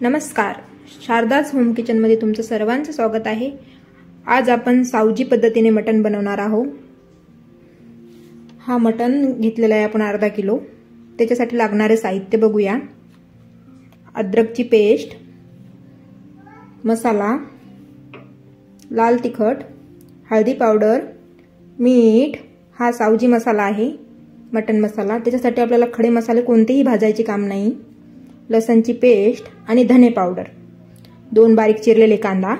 नमस्कार, शारदास होम किचनमध्ये तुमचं सर्वांचं स्वागत आहे। आज आपण सावजी पद्धतीने मटण बनवणार आहोत। हा मटण घेतलेला आहे आपण अर्धा किलो। त्याच्यासाठी लागणारे साहित्य बघूया। अद्रकची पेस्ट, मसाला, लाल तिखट, हळदी पावडर, मीठ, हा सावजी मसाला आहे, मटण मसाला। त्याच्यासाठी आपल्याला खडे मसाले कोणतेही भाजायचे काम नाही। लसणची पेस्ट आणि धने पावडर, 2 बारीक चिरलेले कांदा,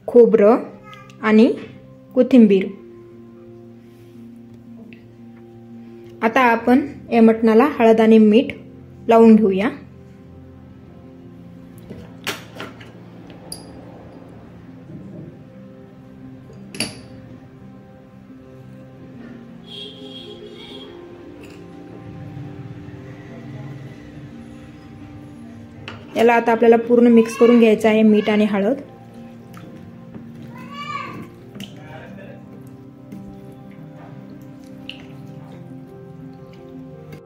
खोबरं आणि कोथिंबीर। आता आपण या मटणाला हळद आणि मीठ लावून घेऊया। याला आता आपल्याला पूर्ण मिक्स करून घ्यायचं आहे, मीठ आणि हळद।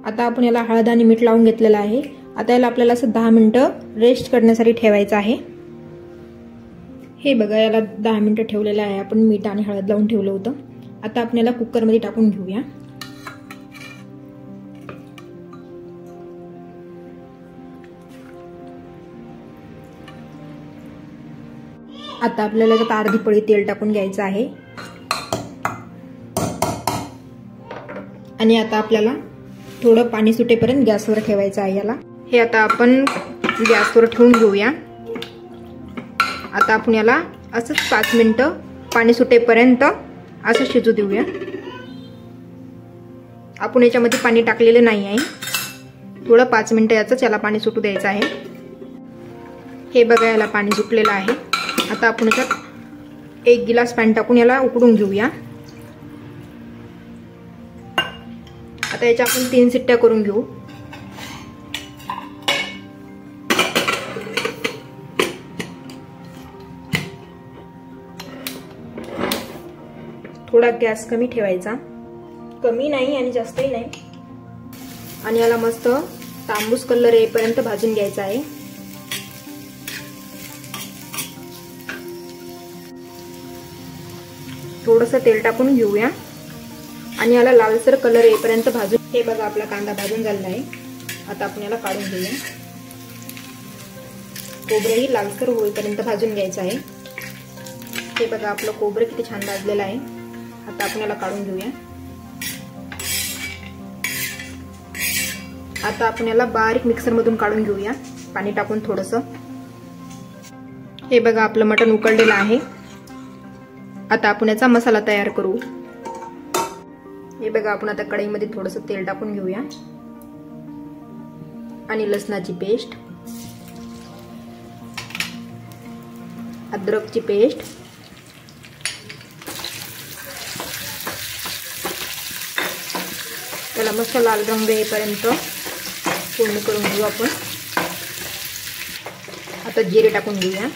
आता आपण याला हळद आणि मीठ लावून घेतलेलं आहे। आता याला आपल्याला असं 10 मिनिटं रेस्ट करण्यासाठी ठेवायचं आहे। हे बघा, याला 10 मिनिटं ठेवलेलं आहे आपण, मीठ आणि हळद लावून ठेवलं होतं। आता आपण याला कुकर मध्ये टाकून घेऊया। आता आपल्याला त्यात अर्धी पळी तेल टाकून घ्यायचं आहे आणि आता आपल्याला थोडं पाणी सुटेपर्यंत गॅसवर ठेवायचं आहे याला। हे आता आपण गॅसवर ठेवून घेऊया। आता आपण याला असं 5 मिनिटं पाणी सुटेपर्यंत असं शिजू देऊया। आपण याच्यामध्ये पाणी टाकलेलं नाही आहे, थोडं 5 मिनिटं याला पाणी सुटू द्यायचं आहे। हे बघा, याला पाणी सुटलेलं आहे। आता आपण याच्यात 1 गिलास पाणी टाकून याला उकळून घेऊया। आता याच्या आपण 3 शिट्ट्या करून घेऊ। थोडा गॅस कमी ठेवायचा, कमी नाही आणि जास्तही नाही, आणि याला मस्त तांबूस कलर येईपर्यंत भाजून घ्यायचा आहे। थोडंसं तेल टाकून घेऊया आणि याला लालसर कलर येईपर्यंत भाजून। हे बघा, आपला कांदा भाजून झालेला आहे। आता आपण याला काढून घेऊया। खोबरंही लालसर होईपर्यंत भाजून घ्यायचं आहे। हे बघा, आपलं खोबरं किती छान भाजलेलं आहे। आता आपण याला काढून घेऊया। आता आपण याला बारीक मिक्सर मधून काढून घेऊया, पाणी टाकून थोडंसं। हे बघा, आपलं मटण उकळलेलं आहे। आता आपण याचा मसाला तयार करू। हे बघा, आपण आता कढईमध्ये थोडंसं तेल टाकून घेऊया आणि लसणाची पेस्ट, अद्रकची पेस्ट, त्याला मस्त लाल रंग येईपर्यंत पूर्ण करून घेऊ आपण। आता जिरे टाकून घेऊया।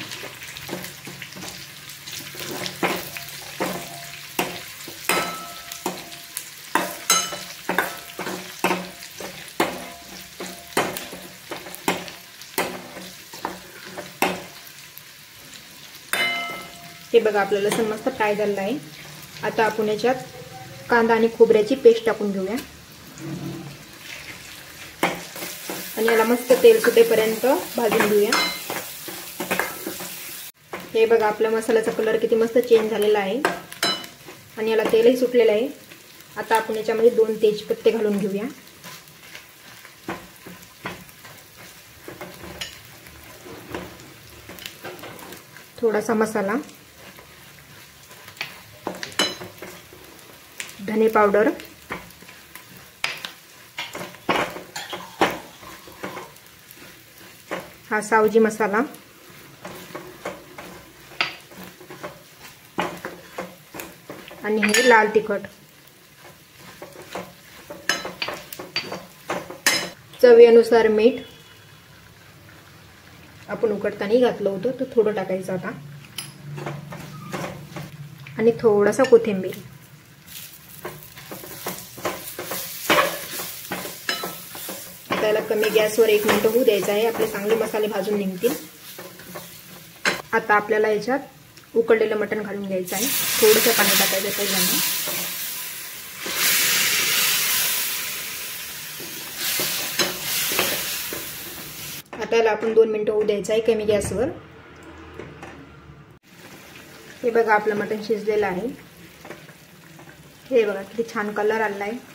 हे बघा, आपलं लसूण मस्त फ्राय झालेलं आहे। आता आपण याच्यात कांदा आणि खोबऱ्याची पेस्ट टाकून घेऊया आणि याला मस्त तेल सुटेपर्यंत भाजून घेऊया। हे बघा, आपल्या मसाल्याचा कलर किती मस्त चेंज झालेला आहे आणि याला तेलही सुटलेलं आहे। आता आपण याच्यामध्ये 2 तेजपत्ते घालून घेऊया। थोडासा मसाला, धने पावडर, हा सावजी मसाला, आणि हे लाल तिखट, चवीनुसार मीठ। आपण उकडताना घातलं होतं, तर थोडं टाकायचं आता, आणि थोडासा कोथिंबीर। आता याला कमी गॅसवर 1 मिनिट होऊ द्यायचं आहे. आपले चांगले मसाले भाजून निघतील. आता आपल्याला याच्यात उकळलेलं मटण घालून घ्यायचं आहे. थोडंसं पाणी टाकायचं पहिल्यांदा. आता याला आपण 2 मिनिटं होऊ द्यायचं आहे कमी गॅसवर. हे बघा आपलं मटण शिजलेलं आहे. हे बघा किती छान कलर आला आहे.